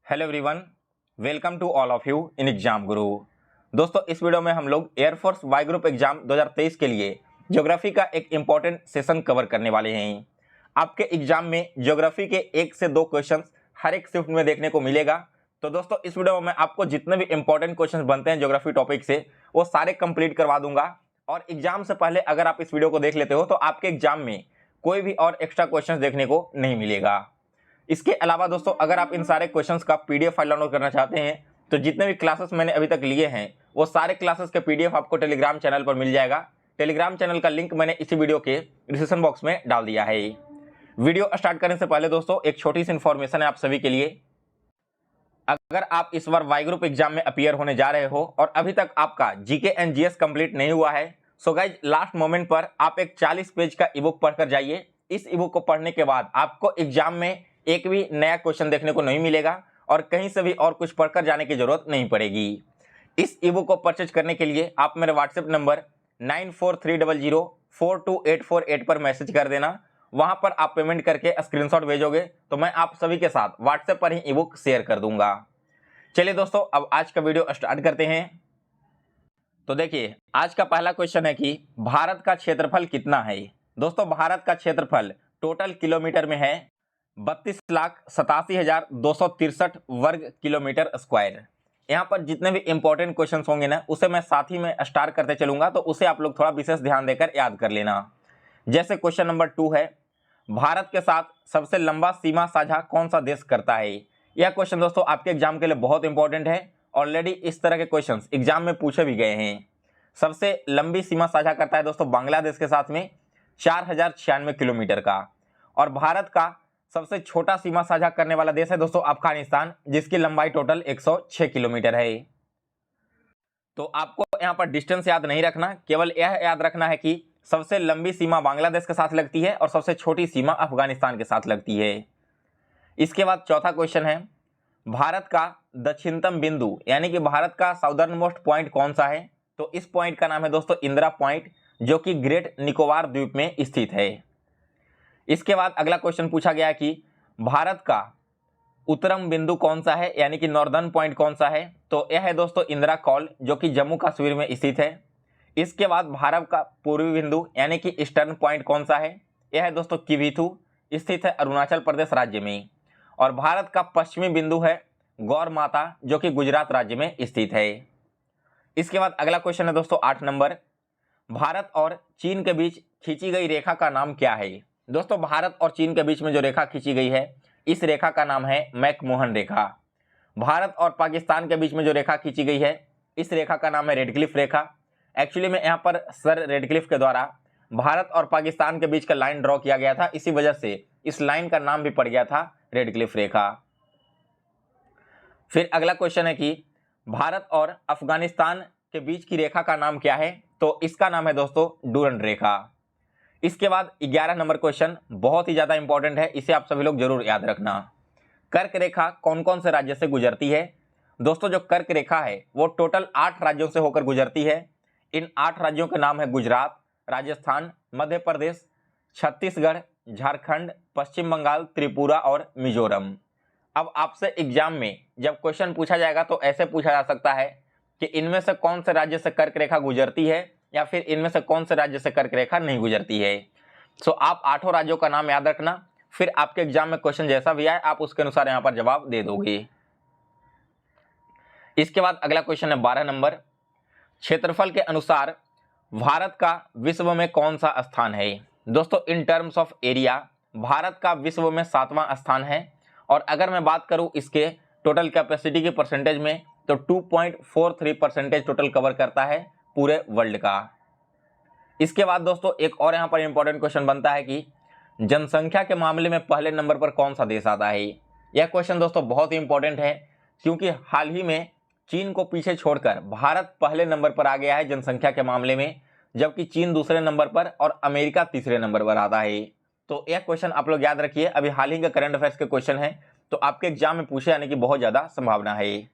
Hello everyone, welcome to all of you in exam Guru. दोस्तों, इस video में हम लोग एयरफोर्स वाई ग्रुप एग्जाम 2023 के लिए ज्योग्राफी का एक इंपॉर्टेंट सेशन कवर करने वाले हैं। आपके एग्जाम में ज्योग्राफी के 1 से 2 क्वेश्चंस हर एक शिफ्ट में देखने को मिलेगा। तो दोस्तों, इस वीडियो में मैं आपको जितने भी इंपॉर्टेंट क्वेश्चंस बनते हैं ज्योग्राफी टॉपिक से वो सारे कंप्लीट करवा दूंगा। और एग्जाम से पहले अगर आप इस वीडियो को देख लेते हो तो आपके एग्जाम में कोई भी और एक्स्ट्रा क्वेश्चन देखने को नहीं मिलेगा। इसके अलावा दोस्तों, अगर आप इन सारे क्वेश्चंस का पीडीएफ फाइल डाउनलोड करना चाहते हैं तो जितने भी क्लासेस मैंने अभी तक लिए हैं वो सारे क्लासेस के पीडीएफ आपको टेलीग्राम चैनल पर मिल जाएगा। टेलीग्राम चैनल का लिंक मैंने इसी वीडियो के डिस्क्रिप्शन बॉक्स में डाल दिया है। वीडियो स्टार्ट करने से पहले दोस्तों एक छोटी सी इन्फॉर्मेशन है आप सभी के लिए। अगर आप इस बार वाई ग्रुप एग्जाम में अपीयर होने जा रहे हो और अभी तक आपका जीके एंड जीएस कंप्लीट नहीं हुआ है, सो गाइज लास्ट मोमेंट पर आप एक 40 पेज का ईबुक पढ़कर जाइए। इस ईबुक को पढ़ने के बाद आपको एग्जाम में एक भी नया क्वेश्चन देखने को नहीं मिलेगा और कहीं से भी और कुछ पढ़कर जाने की जरूरत नहीं पड़ेगी। इस ईबुक को परचेज करने के लिए आप मेरे व्हाट्सएप नंबर 9430042848 पर मैसेज कर देना। वहां पर आप पेमेंट करके स्क्रीनशॉट भेजोगे तो मैं आप सभी के साथ व्हाट्सएप पर ही ईबुक शेयर कर दूंगा। चलिए दोस्तों, अब आज का वीडियो स्टार्ट करते हैं। तो देखिए, आज का पहला क्वेश्चन है कि भारत का क्षेत्रफल कितना है। दोस्तों, भारत का क्षेत्रफल टोटल किलोमीटर में है 32,87,263 वर्ग किलोमीटर स्क्वायर। यहाँ पर जितने भी इंपॉर्टेंट क्वेश्चंस होंगे ना उसे मैं साथ ही में स्टार्ट करते चलूंगा, तो उसे आप लोग थोड़ा विशेष ध्यान देकर याद कर लेना। जैसे क्वेश्चन नंबर 2 है, भारत के साथ सबसे लंबा सीमा साझा कौन सा देश करता है। यह क्वेश्चन दोस्तों आपके एग्जाम के लिए बहुत इंपॉर्टेंट है। ऑलरेडी इस तरह के क्वेश्चन एग्जाम में पूछे भी गए हैं। सबसे लंबी सीमा साझा करता है दोस्तों बांग्लादेश के साथ में 4096 किलोमीटर का। और भारत का सबसे छोटा सीमा साझा करने वाला देश है दोस्तों अफगानिस्तान, जिसकी लंबाई टोटल 106 किलोमीटर है। तो आपको यहां पर डिस्टेंस याद नहीं रखना, केवल यह याद रखना है कि सबसे लंबी सीमा बांग्लादेश के साथ लगती है और सबसे छोटी सीमा अफगानिस्तान के साथ लगती है। इसके बाद चौथा क्वेश्चन है, भारत का दक्षिणतम बिंदु यानी कि भारत का साउदर्न मोस्ट पॉइंट कौन सा है। तो इस पॉइंट का नाम है दोस्तों इंदिरा पॉइंट, जो कि ग्रेट निकोबार द्वीप में स्थित है। इसके बाद अगला क्वेश्चन पूछा गया कि भारत का उत्तरम बिंदु कौन सा है यानी कि नॉर्दर्न पॉइंट कौन सा है। तो यह है दोस्तों इंदिरा कॉल, जो कि जम्मू कश्मीर में स्थित है। इसके बाद भारत का पूर्वी बिंदु यानी कि ईस्टर्न पॉइंट कौन सा है। यह है दोस्तों किविथू, स्थित है अरुणाचल प्रदेश राज्य में। और भारत का पश्चिमी बिंदु है गौर माता, जो कि गुजरात राज्य में स्थित है। इसके बाद अगला क्वेश्चन है दोस्तों 8 नंबर, भारत और चीन के बीच खींची गई रेखा का नाम क्या है। दोस्तों, भारत और चीन के बीच में जो रेखा खींची गई है इस रेखा का नाम है मैकमोहन रेखा। भारत और पाकिस्तान के बीच में जो रेखा खींची गई है इस रेखा का नाम है रेडक्लिफ रेखा। एक्चुअली में यहाँ पर सर रेडक्लिफ के द्वारा भारत और पाकिस्तान के बीच का लाइन ड्रॉ किया गया था, इसी वजह से इस लाइन का नाम भी पड़ गया था रेडक्लिफ रेखा। फिर अगला क्वेश्चन है कि भारत और अफगानिस्तान के बीच की रेखा का नाम क्या है। तो इसका नाम है दोस्तों डूरंड रेखा। इसके बाद 11 नंबर क्वेश्चन बहुत ही ज्यादा इंपॉर्टेंट है, इसे आप सभी लोग जरूर याद रखना। कर्क रेखा कौन कौन से राज्य से गुजरती है। दोस्तों, जो कर्क रेखा है वो टोटल 8 राज्यों से होकर गुजरती है। इन 8 राज्यों के नाम है गुजरात, राजस्थान, मध्य प्रदेश, छत्तीसगढ़, झारखंड, पश्चिम बंगाल, त्रिपुरा और मिजोरम। अब आपसे एग्जाम में जब क्वेश्चन पूछा जाएगा तो ऐसे पूछा जा सकता है कि इनमें से कौन से राज्य से कर्क रेखा गुजरती है या फिर इनमें से कौन से राज्य से कर्क रेखा नहीं गुजरती है। सो आप 8 राज्यों का नाम याद रखना, फिर आपके एग्जाम में क्वेश्चन जैसा भी आए आप उसके अनुसार यहां पर जवाब दे दोगे। इसके बाद अगला क्वेश्चन है 12 नंबर, क्षेत्रफल के अनुसार भारत का विश्व में कौन सा स्थान है। दोस्तों, in terms of area Bharat का विश्व में 7वां स्थान है। और अगर मैं बात करूं इसके टोटल कैपेसिटी की परसेंटेज में तो 2.43% टोटल कवर करता है पूरे वर्ल्ड का। इसके बाद दोस्तों एक और यहां पर इंपॉर्टेंट क्वेश्चन बनता है कि जनसंख्या के मामले में पहले नंबर पर कौन सा देश आता है। यह क्वेश्चन दोस्तों बहुत ही इंपॉर्टेंट है, क्योंकि हाल ही में चीन को पीछे छोड़कर भारत पहले नंबर पर आ गया है जनसंख्या के मामले में, जबकि चीन दूसरे नंबर पर और अमेरिका तीसरे नंबर पर आता है। तो यह क्वेश्चन आप लोग याद रखिए, अभी हाल ही का करंट अफेयर्स के क्वेश्चन है, तो आपके एग्जाम में पूछे जाने की बहुत ज्यादा संभावना है।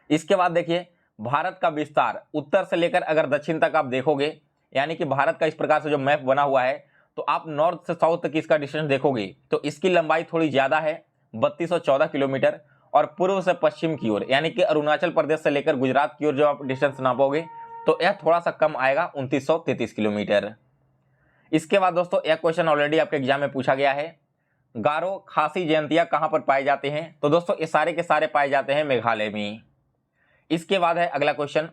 इसके बाद देखिए, भारत का विस्तार उत्तर से लेकर अगर दक्षिण तक आप देखोगे, यानी कि भारत का इस प्रकार से जो मैप बना हुआ है, तो आप नॉर्थ से साउथ तक इसका डिस्टेंस देखोगे तो इसकी लंबाई थोड़ी ज्यादा है, 3214 किलोमीटर, और पूर्व से पश्चिम की ओर यानी कि अरुणाचल प्रदेश से लेकर गुजरात की ओर जो आप डिस्टेंस नापोगे तो यह थोड़ा सा कम आएगा, 2933 किलोमीटर। इसके बाद दोस्तों यह क्वेश्चन ऑलरेडी आपके एग्जाम में पूछा गया है, गारो खासी जयंतिया कहाँ पर पाए जाते हैं? तो दोस्तों ये सारे के सारे पाए जाते हैं मेघालय में। इसके बाद है अगला क्वेश्चन,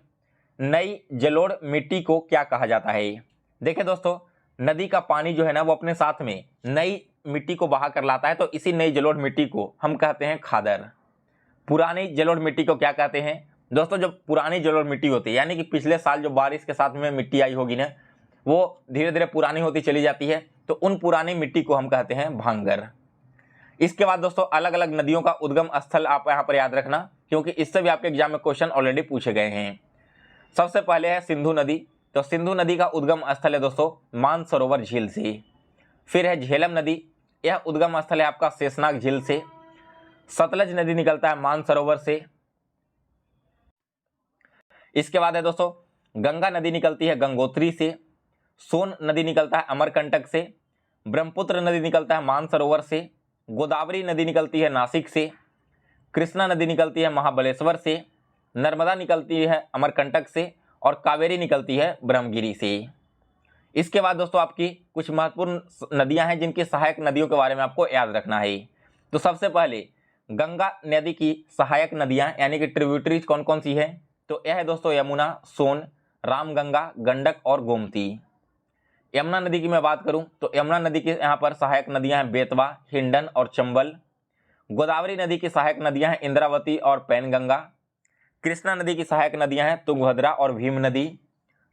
नई जलोढ़ मिट्टी को क्या कहा जाता है? देखिए दोस्तों, नदी का पानी जो है ना वो अपने साथ में नई मिट्टी को बहा कर लाता है, तो इसी नई जलोढ़ मिट्टी को हम कहते हैं खादर। पुरानी जलोढ़ मिट्टी को क्या कहते हैं? दोस्तों जो पुरानी जलोढ़ मिट्टी होती है यानी कि पिछले साल जो बारिश के साथ में मिट्टी आई होगी ना, वो धीरे धीरे पुरानी होती चली जाती है, तो उन पुरानी मिट्टी को हम कहते हैं भांगर। इसके बाद दोस्तों अलग अलग नदियों का उद्गम स्थल आप यहाँ पर याद रखना, क्योंकि इससे भी आपके एग्जाम में क्वेश्चन ऑलरेडी पूछे गए हैं। सबसे पहले है सिंधु नदी, तो सिंधु नदी का उद्गम स्थल है दोस्तों मानसरोवर झील से। फिर है झेलम नदी, यह उद्गम स्थल है आपका शेषनाग झील से। सतलज नदी निकलता है मानसरोवर से। इसके बाद है दोस्तों गंगा नदी निकलती है गंगोत्री से। सोन नदी निकलता है अमरकंटक से। ब्रह्मपुत्र नदी निकलता है मानसरोवर से। गोदावरी नदी निकलती है नासिक से। कृष्णा नदी निकलती है महाबलेश्वर से। नर्मदा निकलती है अमरकंटक से, और कावेरी निकलती है ब्रह्मगिरी से। इसके बाद दोस्तों आपकी कुछ महत्वपूर्ण नदियां हैं जिनकी सहायक नदियों के बारे में आपको याद रखना है। तो सबसे पहले गंगा नदी की सहायक नदियां यानी कि ट्रिब्यूटरीज कौन कौन सी है? तो यह है दोस्तों यमुना, सोन, रामगंगा, गंडक और गोमती। यमुना नदी की मैं बात करूं तो यमुना नदी की यहाँ पर सहायक नदियां हैं बेतवा, हिंडन और चंबल। गोदावरी नदी की सहायक नदियां हैं इंद्रावती और पैनगंगा। कृष्णा नदी की सहायक नदियां हैं तुंगभद्रा और भीम नदी।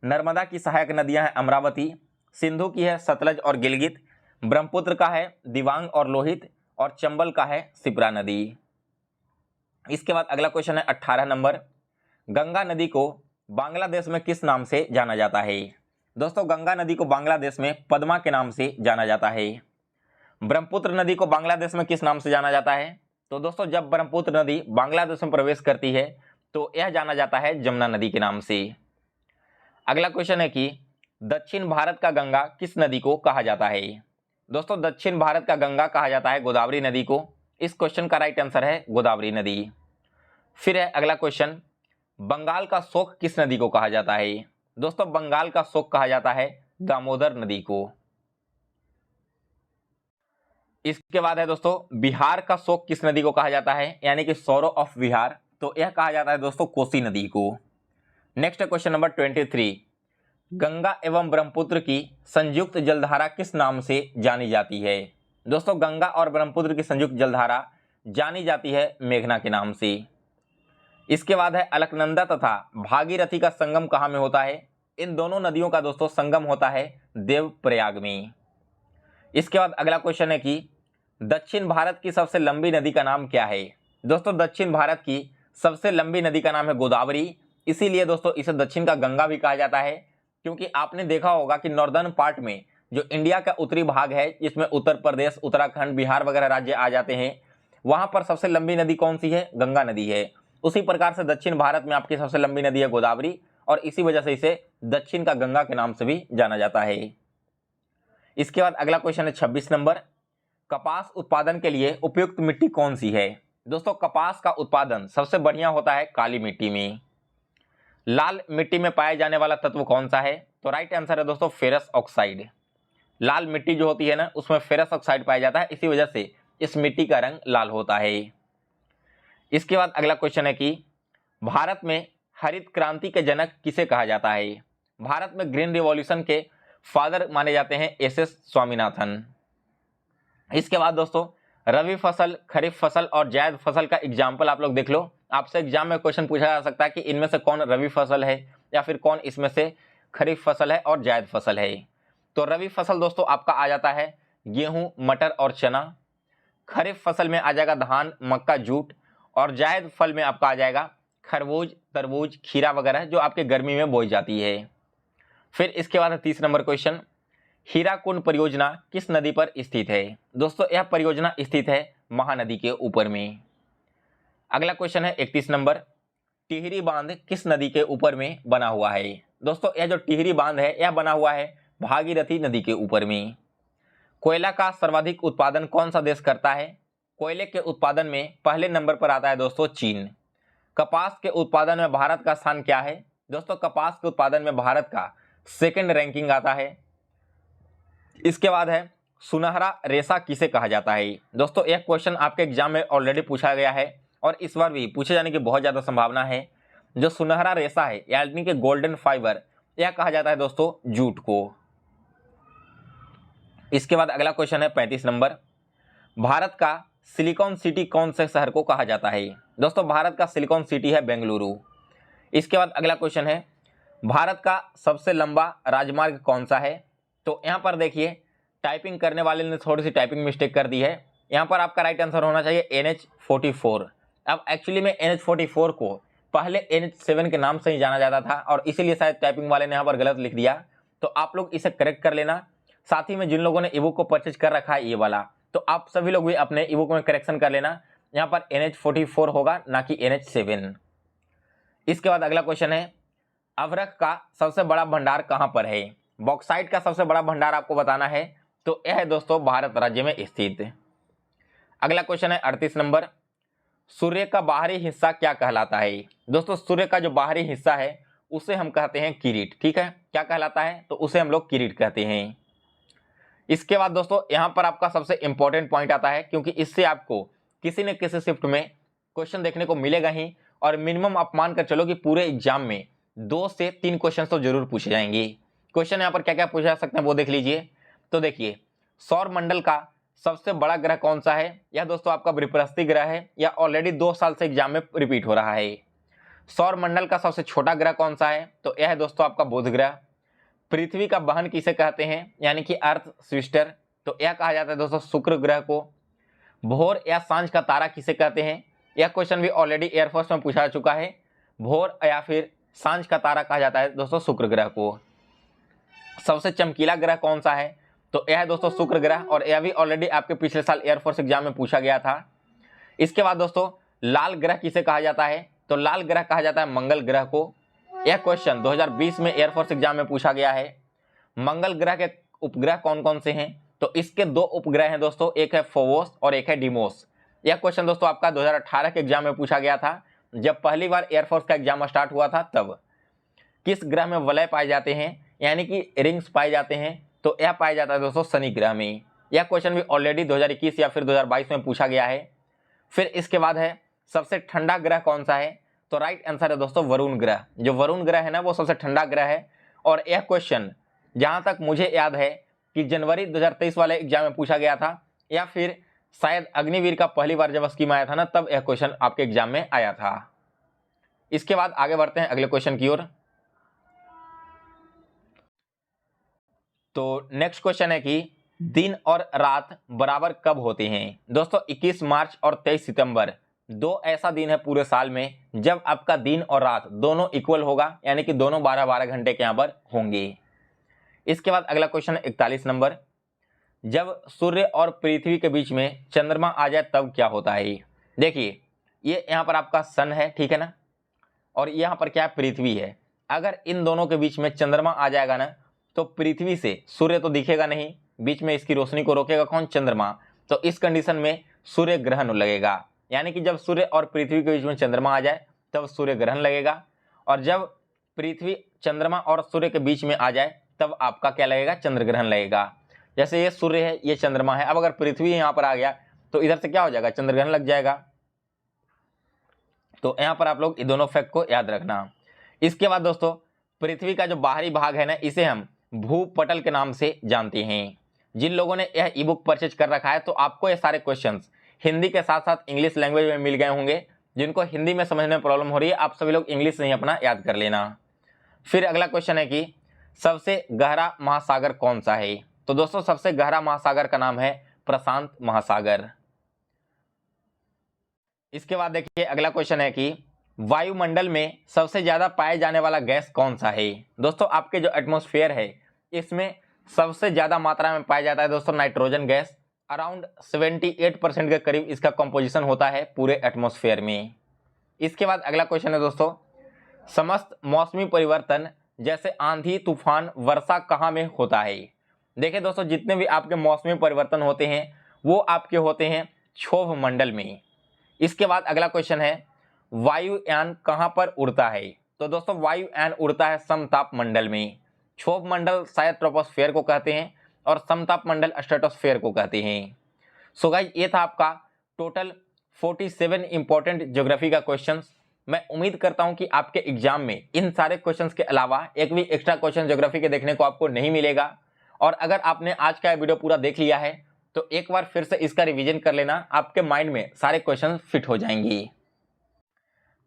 नर्मदा की सहायक नदियां हैं अमरावती। सिंधु की है सतलज और गिलगित। ब्रह्मपुत्र का है दिबांग और लोहित, और चंबल का है शिप्रा नदी। इसके बाद अगला क्वेश्चन है 18 नंबर, गंगा नदी को बांग्लादेश में किस नाम से जाना जाता है? दोस्तों गंगा नदी को बांग्लादेश में पद्मा के नाम से जाना जाता है। ब्रह्मपुत्र नदी को बांग्लादेश में किस नाम से जाना जाता है? तो दोस्तों जब ब्रह्मपुत्र नदी बांग्लादेश में प्रवेश करती है तो यह जाना जाता है जमुना नदी के नाम से। अगला क्वेश्चन है कि दक्षिण भारत का गंगा किस नदी को कहा जाता है? दोस्तों दक्षिण भारत का गंगा कहा जाता है गोदावरी नदी को। इस क्वेश्चन का राइट आंसर है गोदावरी नदी। फिर है अगला क्वेश्चन, बंगाल का शोक किस नदी को कहा जाता है? दोस्तों बंगाल का शोक कहा जाता है दामोदर नदी को। इसके बाद है दोस्तों बिहार का शोक किस नदी को कहा जाता है यानी कि सौरो ऑफ बिहार? तो यह कहा जाता है दोस्तों कोसी नदी को। नेक्स्ट क्वेश्चन नंबर 23, गंगा एवं ब्रह्मपुत्र की संयुक्त जलधारा किस नाम से जानी जाती है? दोस्तों गंगा और ब्रह्मपुत्र की संयुक्त जलधारा जानी जाती है मेघना के नाम से। इसके बाद है अलकनंदा तथा भागीरथी का संगम कहाँ में होता है? इन दोनों नदियों का दोस्तों संगम होता है देवप्रयाग में। इसके बाद अगला क्वेश्चन है कि दक्षिण भारत की सबसे लंबी नदी का नाम क्या है? दोस्तों दक्षिण भारत की सबसे लंबी नदी का नाम है गोदावरी, इसीलिए दोस्तों इसे दक्षिण का गंगा भी कहा जाता है, क्योंकि आपने देखा होगा कि नॉर्दर्न पार्ट में जो इंडिया का उत्तरी भाग है जिसमें उत्तर प्रदेश, उत्तराखंड, बिहार वगैरह राज्य आ जाते हैं, वहां पर सबसे लंबी नदी कौन सी है? गंगा नदी है। उसी प्रकार से दक्षिण भारत में आपकी सबसे लंबी नदी है गोदावरी, और इसी वजह से इसे दक्षिण का गंगा के नाम से भी जाना जाता है। इसके बाद अगला क्वेश्चन है 26 नंबर, कपास उत्पादन के लिए उपयुक्त मिट्टी कौन सी है? दोस्तों कपास का उत्पादन सबसे बढ़िया होता है काली मिट्टी में। लाल मिट्टी में पाया जाने वाला तत्व कौन सा है? तो राइट आंसर है दोस्तों फेरस ऑक्साइड। लाल मिट्टी जो होती है ना उसमें फेरस ऑक्साइड पाया जाता है, इसी वजह से इस मिट्टी का रंग लाल होता है। इसके बाद अगला क्वेश्चन है कि भारत में हरित क्रांति के जनक किसे कहा जाता है? भारत में ग्रीन रिवॉल्यूशन के फादर माने जाते हैं एस.एस. स्वामीनाथन। इसके बाद दोस्तों रबी फसल, खरीफ फसल और जायद फसल का एग्जाम्पल आप लोग देख लो। आपसे एग्जाम में क्वेश्चन पूछा जा सकता है कि इनमें से कौन रबी फसल है या फिर कौन इसमें से खरीफ फसल है और जायद फसल है। तो रबी फसल दोस्तों आपका आ जाता है गेहूं, मटर और चना। खरीफ फसल में आ जाएगा धान, मक्का, जूट, और जायद फल में आपका आ जाएगा खरबूज, तरबूज, खीरा वगैरह जो आपके गर्मी में बोई जाती है। फिर इसके बाद 30 नंबर क्वेश्चन, हीराकुंड परियोजना किस नदी पर स्थित है? दोस्तों यह परियोजना स्थित है महानदी के ऊपर में। अगला क्वेश्चन है 31 नंबर, टिहरी बांध किस नदी के ऊपर में बना हुआ है? दोस्तों यह जो टिहरी बांध है यह बना हुआ है भागीरथी नदी के ऊपर में। कोयला का सर्वाधिक उत्पादन कौन सा देश करता है? कोयले के उत्पादन में पहले नंबर पर आता है दोस्तों चीन। कपास के उत्पादन में भारत का स्थान क्या है? दोस्तों कपास के उत्पादन में भारत का सेकंड रैंकिंग आता है। इसके बाद है सुनहरा रेशा किसे कहा जाता है? दोस्तों एक क्वेश्चन आपके एग्जाम में ऑलरेडी पूछा गया है और इस बार भी पूछे जाने की बहुत ज़्यादा संभावना है। जो सुनहरा रेशा है यानी कि गोल्डन फाइबर, यह कहा जाता है दोस्तों जूट को। इसके बाद अगला क्वेश्चन है 35 नंबर, भारत का सिलिकॉन सिटी कौन से शहर को कहा जाता है? दोस्तों भारत का सिलिकॉन सिटी है बेंगलुरु। इसके बाद अगला क्वेश्चन है, भारत का सबसे लंबा राजमार्ग कौन सा है? तो यहाँ पर देखिए टाइपिंग करने वाले ने थोड़ी सी टाइपिंग मिस्टेक कर दी है। यहाँ पर आपका राइट आंसर होना चाहिए NH44। अब एक्चुअली में NH44 को पहले NH7 के नाम से ही जाना जाता था और इसीलिए शायद टाइपिंग वाले ने यहाँ पर गलत लिख दिया, तो आप लोग इसे करेक्ट कर लेना। साथ ही में जिन लोगों ने ईबुक को परचेज कर रखा है ये वाला, तो आप सभी लोग भी अपने ईबुक में करेक्शन कर लेना। यहाँ पर NH44 होगा ना कि NH7। इसके बाद अगला क्वेश्चन है, अभ्रक का सबसे बड़ा भंडार कहाँ पर है? बॉक्साइट का सबसे बड़ा भंडार आपको बताना है, तो यह है दोस्तों भारत राज्य में स्थित। अगला क्वेश्चन है 38 नंबर, सूर्य का बाहरी हिस्सा क्या कहलाता है? दोस्तों सूर्य का जो बाहरी हिस्सा है उसे हम कहते हैं किरीट। ठीक है, क्या कहलाता है? तो उसे हम लोग किरीट कहते हैं। इसके बाद दोस्तों यहाँ पर आपका सबसे इंपॉर्टेंट पॉइंट आता है, क्योंकि इससे आपको किसी न किसी शिफ्ट में क्वेश्चन देखने को मिलेगा ही, और मिनिमम आप मान कर चलो कि पूरे एग्जाम में 2 से 3 क्वेश्चन तो जरूर पूछे जाएंगे। क्वेश्चन यहाँ पर क्या क्या पूछा जा सकते हैं वो देख लीजिए। तो देखिए, सौर मंडल का सबसे बड़ा ग्रह कौन सा है? यह दोस्तों आपका बृहस्पति ग्रह है, या ऑलरेडी 2 साल से एग्जाम में रिपीट हो रहा है। सौर मंडल का सबसे छोटा ग्रह कौन सा है? तो यह है दोस्तों आपका बुध ग्रह। पृथ्वी का बहन किसे कहते हैं, यानी कि अर्थ सिस्टर? तो यह कहा जाता है दोस्तों शुक्र ग्रह को। भोर या सांझ का तारा किसे कहते हैं? यह क्वेश्चन भी ऑलरेडी एयरफोर्स में पूछा जा चुका है। भोर या फिर सांझ का तारा कहा जाता है दोस्तों शुक्र ग्रह को। सबसे चमकीला ग्रह कौन सा है? तो यह है दोस्तों शुक्र ग्रह, और यह भी ऑलरेडी आपके पिछले साल एयरफोर्स एग्जाम में पूछा गया था। इसके बाद दोस्तों लाल ग्रह किसे कहा जाता है? तो लाल ग्रह कहा जाता है मंगल ग्रह को। यह क्वेश्चन 2020 में एयरफोर्स एग्जाम में पूछा गया है। मंगल ग्रह के उपग्रह कौन कौन से हैं? तो इसके 2 उपग्रह हैं दोस्तों, एक है फोबोस और एक है डिमोस। यह क्वेश्चन दोस्तों आपका 2018 के एग्जाम में पूछा गया था, जब पहली बार एयरफोर्स का एग्जाम स्टार्ट हुआ था तब। किस ग्रह में वलय पाए जाते हैं, यानी कि रिंग्स पाए जाते हैं? तो यह पाया जाता है दोस्तों शनि ग्रह में। यह क्वेश्चन भी ऑलरेडी 2021 या फिर 2022 में पूछा गया है। फिर इसके बाद है सबसे ठंडा ग्रह कौन सा है? तो राइट आंसर है दोस्तों वरुण ग्रह। जो वरुण ग्रह है ना वो सबसे ठंडा ग्रह है, और यह क्वेश्चन जहां तक मुझे याद है कि जनवरी 2023 वाले एग्जाम में पूछा गया था, या फिर शायद अग्निवीर का पहली बार जब स्कीम आया था ना तब यह क्वेश्चन आपके एग्जाम में आया था। इसके बाद आगे बढ़ते हैं अगले क्वेश्चन की ओर। तो नेक्स्ट क्वेश्चन है कि दिन और रात बराबर कब होते हैं? दोस्तों 21 मार्च और 23 सितंबर 2 ऐसा दिन है पूरे साल में जब आपका दिन और रात दोनों इक्वल होगा, यानी कि दोनों 12-12 घंटे के यहाँ पर होंगे। इसके बाद अगला क्वेश्चन 41 नंबर, जब सूर्य और पृथ्वी के बीच में चंद्रमा आ जाए तब क्या होता है? देखिए ये यहाँ पर आपका सन है, ठीक है ना, और यहाँ पर क्या है पृथ्वी है। अगर इन दोनों के बीच में चंद्रमा आ जाएगा ना तो पृथ्वी से सूर्य तो दिखेगा नहीं, बीच में इसकी रोशनी को रोकेगा कौन? चंद्रमा। तो इस कंडीशन में सूर्य ग्रहण लगेगा, यानी कि जब सूर्य और पृथ्वी के बीच में चंद्रमा आ जाए तब सूर्य ग्रहण लगेगा, और जब पृथ्वी चंद्रमा और सूर्य के बीच में आ जाए तब आपका क्या लगेगा? चंद्र ग्रहण लगेगा। जैसे ये सूर्य है, ये चंद्रमा है, अब अगर पृथ्वी यहाँ पर आ गया तो इधर से क्या हो जाएगा? चंद्र ग्रहण लग जाएगा। तो यहाँ पर आप लोग ये दोनों फैक्ट को याद रखना। इसके बाद दोस्तों पृथ्वी का जो बाहरी भाग है ना इसे हम भूपटल के नाम से जानते हैं। जिन लोगों ने यह ई बुक परचेज कर रखा है तो आपको ये सारे क्वेश्चंस हिंदी के साथ साथ इंग्लिश लैंग्वेज में मिल गए होंगे। जिनको हिंदी में समझने में प्रॉब्लम हो रही है आप सभी लोग इंग्लिश से ही अपना याद कर लेना। फिर अगला क्वेश्चन है कि सबसे गहरा महासागर कौन सा है? तो दोस्तों सबसे गहरा महासागर का नाम है प्रशांत महासागर। इसके बाद देखिए अगला क्वेश्चन है कि वायुमंडल में सबसे ज्यादा पाए जाने वाला गैस कौन सा है? दोस्तों आपके जो एटमॉस्फेयर है इसमें सबसे ज्यादा मात्रा में पाया जाता है दोस्तों नाइट्रोजन गैस। अराउंड 78% के करीब इसका कंपोजिशन होता है पूरे एटमॉस्फेयर में। इसके बाद अगला क्वेश्चन है दोस्तों, समस्त मौसमी परिवर्तन जैसे आंधी तूफान वर्षा कहाँ में होता है? देखिए दोस्तों जितने भी आपके मौसमी परिवर्तन होते हैं वो आपके होते हैं क्षोभ मंडल में। इसके बाद अगला क्वेश्चन है वायुयान कहाँ पर उड़ता है? तो दोस्तों वायुयान उड़ता है समताप मंडल में। क्षोभ मंडल शायद ट्रोपोस्फेयर को कहते हैं और समताप मंडल स्ट्रेटोस्फेयर को कहते हैं। सो गाइस ये था आपका टोटल 47 इंपॉर्टेंट ज्योग्राफी का क्वेश्चंस। मैं उम्मीद करता हूं कि आपके एग्जाम में इन सारे क्वेश्चंस के अलावा एक भी एक्स्ट्रा क्वेश्चन ज्योग्राफी के देखने को आपको नहीं मिलेगा। और अगर आपने आज का वीडियो पूरा देख लिया है तो एक बार फिर से इसका रिवीजन कर लेना, आपके माइंड में सारे क्वेश्चन फिट हो जाएंगे।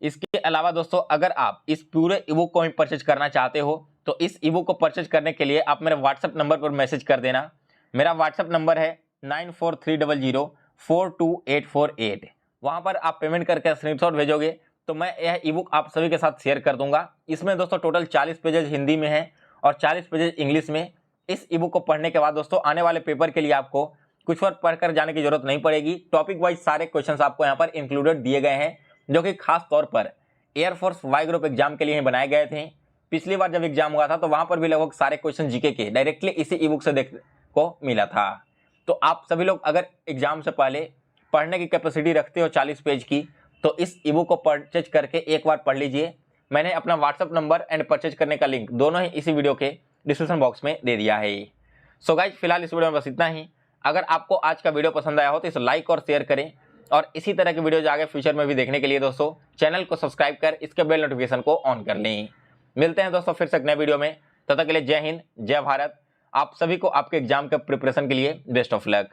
इसके अलावा दोस्तों अगर आप इस पूरे ईबुक को परचेज करना चाहते हो तो इस ईबुक को परचेज करने के लिए आप मेरे व्हाट्सएप नंबर पर मैसेज कर देना। मेरा व्हाट्सएप नंबर है 9430042848। वहाँ पर आप पेमेंट करके स्क्रीनशॉट भेजोगे तो मैं यह ईबुक आप सभी के साथ शेयर कर दूंगा। इसमें दोस्तों टोटल 40 पेजेज हिंदी में है और 40 पेजेज इंग्लिश में। इस ईबुक को पढ़ने के बाद दोस्तों आने वाले पेपर के लिए आपको कुछ और पढ़कर जाने की जरूरत नहीं पड़ेगी। टॉपिक वाइज सारे क्वेश्चंस आपको यहाँ पर इंक्लूडेड दिए गए हैं जो कि खास तौर पर एयरफोर्स वाई ग्रुप एग्जाम के लिए ही बनाए गए थे। पिछली बार जब एग्जाम हुआ था तो वहां पर भी लगभग सारे क्वेश्चन जीके के डायरेक्टली इसी ईबुक से देखने को मिला था। तो आप सभी लोग अगर एग्जाम से पहले पढ़ने की कैपेसिटी रखते हो 40 पेज की तो इस ईबुक को परचेज करके एक बार पढ़ लीजिए। मैंने अपना व्हाट्सएप नंबर एंड परचेज करने का लिंक दोनों ही इसी वीडियो के डिस्क्रिप्शन बॉक्स में दे दिया है। सो गाइज फिलहाल इस वीडियो में बस इतना ही। अगर आपको आज का वीडियो पसंद आया हो तो इसे लाइक और शेयर करें और इसी तरह के वीडियोज आगे फ्यूचर में भी देखने के लिए दोस्तों चैनल को सब्सक्राइब कर इसके बेल नोटिफिकेशन को ऑन कर लें। मिलते हैं दोस्तों फिर से एक नए वीडियो में, तब तक के लिए जय हिंद जय भारत। आप सभी को आपके एग्जाम के प्रिपरेशन के लिए बेस्ट ऑफ लक।